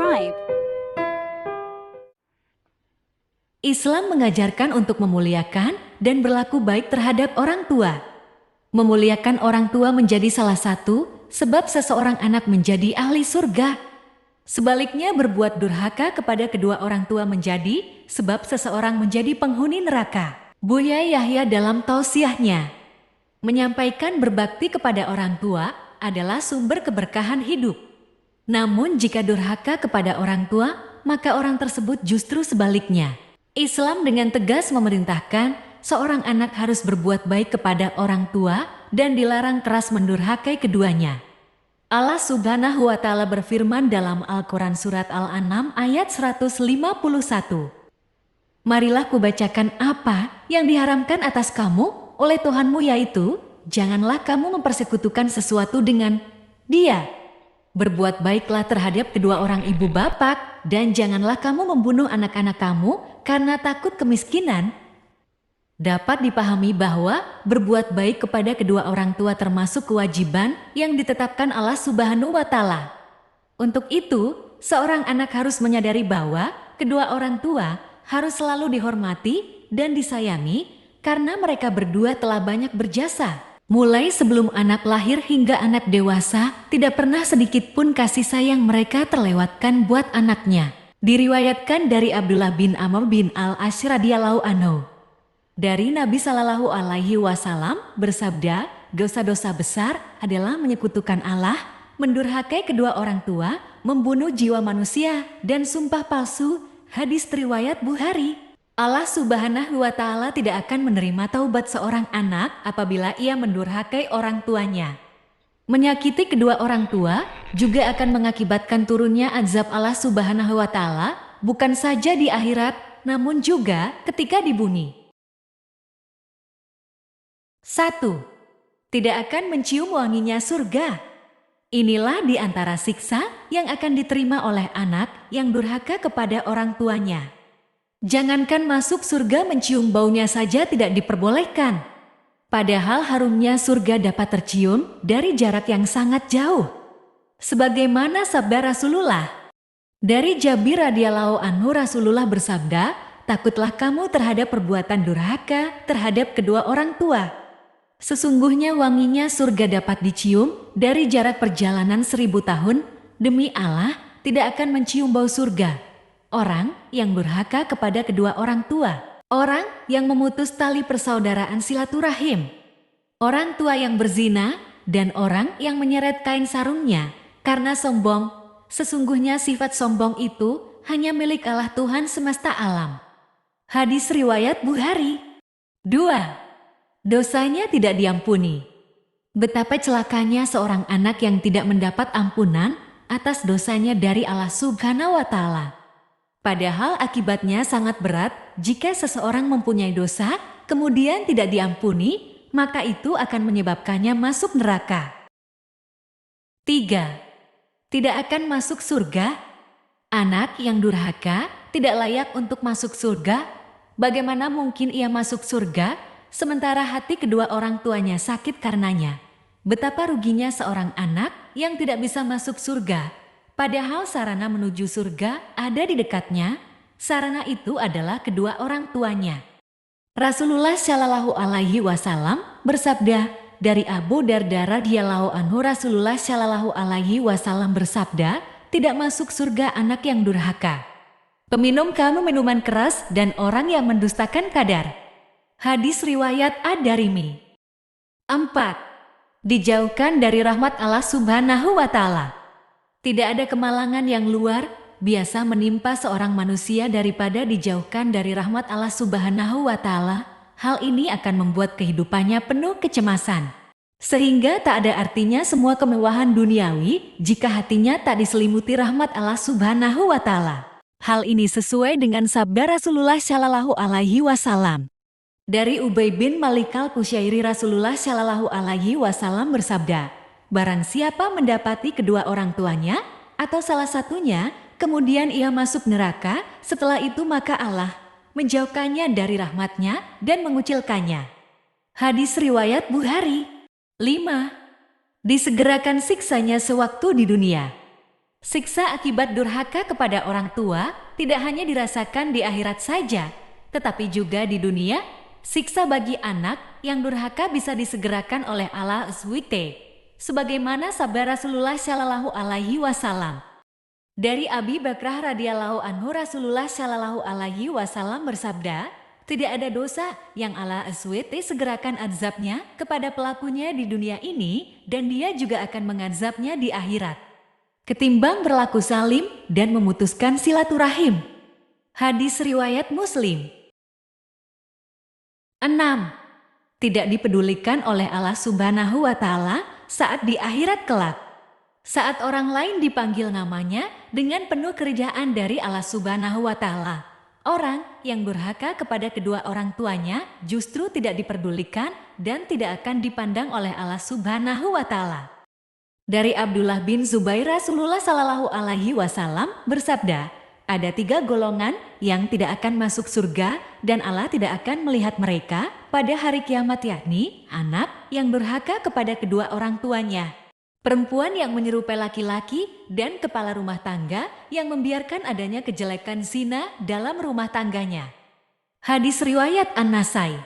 subscribe. Islam mengajarkan untuk memuliakan dan berlaku baik terhadap orang tua. Memuliakan orang tua menjadi salah satu sebab seseorang anak menjadi ahli surga. Sebaliknya berbuat durhaka kepada kedua orang tua menjadi sebab seseorang menjadi penghuni neraka. Buya Yahya dalam tausiahnya menyampaikan berbakti kepada orang tua adalah sumber keberkahan hidup. Namun jika durhaka kepada orang tua, maka orang tersebut justru sebaliknya. Islam dengan tegas memerintahkan seorang anak harus berbuat baik kepada orang tua dan dilarang keras mendurhakai keduanya. Allah Subhanahu wa Ta'ala berfirman dalam Al-Quran Surat Al-An'am ayat 151. Marilah kubacakan apa yang diharamkan atas kamu oleh Tuhanmu, yaitu janganlah kamu mempersekutukan sesuatu dengan Dia. Berbuat baiklah terhadap kedua orang ibu bapak, dan janganlah kamu membunuh anak-anak kamu karena takut kemiskinan. Dapat dipahami bahwa berbuat baik kepada kedua orang tua termasuk kewajiban yang ditetapkan Allah Subhanahu wa Ta'ala. Untuk itu, seorang anak harus menyadari bahwa kedua orang tua harus selalu dihormati dan disayangi karena mereka berdua telah banyak berjasa. Mulai sebelum anak lahir hingga anak dewasa, tidak pernah sedikit pun kasih sayang mereka terlewatkan buat anaknya. Diriwayatkan dari Abdullah bin Amr bin Al-As radhiyallahu anhu. Dari Nabi Shallallahu alaihi wasallam bersabda, dosa-dosa besar adalah menyekutukan Allah, mendurhakai kedua orang tua, membunuh jiwa manusia, dan sumpah palsu. Hadis riwayat Bukhari. Allah Subhanahu wa Ta'ala tidak akan menerima taubat seorang anak apabila ia mendurhakai orang tuanya. Menyakiti kedua orang tua juga akan mengakibatkan turunnya azab Allah Subhanahu wa Ta'ala, bukan saja di akhirat, namun juga ketika di bumi. 1. Tidak akan mencium wanginya surga. Inilah di antara siksa yang akan diterima oleh anak yang durhaka kepada orang tuanya. Jangankan masuk surga, mencium baunya saja tidak diperbolehkan. Padahal harumnya surga dapat tercium dari jarak yang sangat jauh. Sebagaimana sabda Rasulullah. Dari Jabir radhiyallahu anhu, Rasulullah bersabda, takutlah kamu terhadap perbuatan durhaka terhadap kedua orang tua. Sesungguhnya wanginya surga dapat dicium dari jarak perjalanan 1000 tahun. Demi Allah, tidak akan mencium bau surga orang yang durhaka kepada kedua orang tua, orang yang memutus tali persaudaraan silaturahim, orang tua yang berzina, dan orang yang menyeret kain sarungnya karena sombong. Sesungguhnya sifat sombong itu hanya milik Allah Tuhan semesta alam. Hadis riwayat Bukhari. 2. Dosanya tidak diampuni. Betapa celakanya seorang anak yang tidak mendapat ampunan atas dosanya dari Allah Subhanahu wa Ta'ala. Padahal akibatnya sangat berat jika seseorang mempunyai dosa, kemudian tidak diampuni, maka itu akan menyebabkannya masuk neraka. 3. Tidak akan masuk surga. Anak yang durhaka tidak layak untuk masuk surga. Bagaimana mungkin ia masuk surga, sementara hati kedua orang tuanya sakit karenanya? Betapa ruginya seorang anak yang tidak bisa masuk surga. Padahal sarana menuju surga ada di dekatnya, sarana itu adalah kedua orang tuanya. Rasulullah Shallallahu alaihi wasallam bersabda, dari Abu Darda radhiyallahu anhu, Rasulullah Shallallahu alaihi wasallam bersabda, tidak masuk surga anak yang durhaka, peminum kamu minuman keras, dan orang yang mendustakan kadar. Hadis riwayat Ad-Darimi. 4. Dijauhkan dari rahmat Allah Subhanahu wa Ta'ala. Tidak ada kemalangan yang luar biasa menimpa seorang manusia daripada dijauhkan dari rahmat Allah Subhanahu wa Ta'ala. Hal ini akan membuat kehidupannya penuh kecemasan, sehingga tak ada artinya semua kemewahan duniawi jika hatinya tak diselimuti rahmat Allah Subhanahu wa Ta'ala. Hal ini sesuai dengan sabda Rasulullah Shallallahu alaihi wasallam. Dari Ubay bin Malik al-Qusyairi, Rasulullah Shallallahu alaihi wasallam bersabda, barang siapa mendapati kedua orang tuanya atau salah satunya, kemudian ia masuk neraka, setelah itu maka Allah menjauhkannya dari rahmatnya dan mengucilkannya. Hadis riwayat Bukhari. 5. Disegerakan siksanya sewaktu di dunia. Siksa akibat durhaka kepada orang tua tidak hanya dirasakan di akhirat saja, tetapi juga di dunia. Siksa bagi anak yang durhaka bisa disegerakan oleh Allah SWT, sebagaimana sabda Rasulullah Shallallahu Alaihi Wasallam. Dari Abi Bakrah radhiyallahu anhu, Rasulullah Shallallahu Alaihi Wasallam bersabda, tidak ada dosa yang Allah SWT segerakan azabnya kepada pelakunya di dunia ini, dan dia juga akan mengazabnya di akhirat, ketimbang berlaku zalim dan memutuskan silaturahim. Hadis riwayat Muslim. 6. Tidak dipedulikan oleh Allah Subhanahu wa Ta'ala saat di akhirat kelak. Saat orang lain dipanggil namanya dengan penuh kerjaan dari Allah Subhanahu wa Ta'ala, orang yang durhaka kepada kedua orang tuanya justru tidak diperdulikan dan tidak akan dipandang oleh Allah Subhanahu wa Ta'ala. Dari Abdullah bin Zubair, Rasulullah Shallallahu Alaihi Wasallam bersabda, ada 3 golongan yang tidak akan masuk surga dan Allah tidak akan melihat mereka pada hari kiamat, yakni anak yang durhaka kepada kedua orang tuanya, perempuan yang menyerupai laki-laki, dan kepala rumah tangga yang membiarkan adanya kejelekan zina dalam rumah tangganya. Hadis riwayat An-Nasai.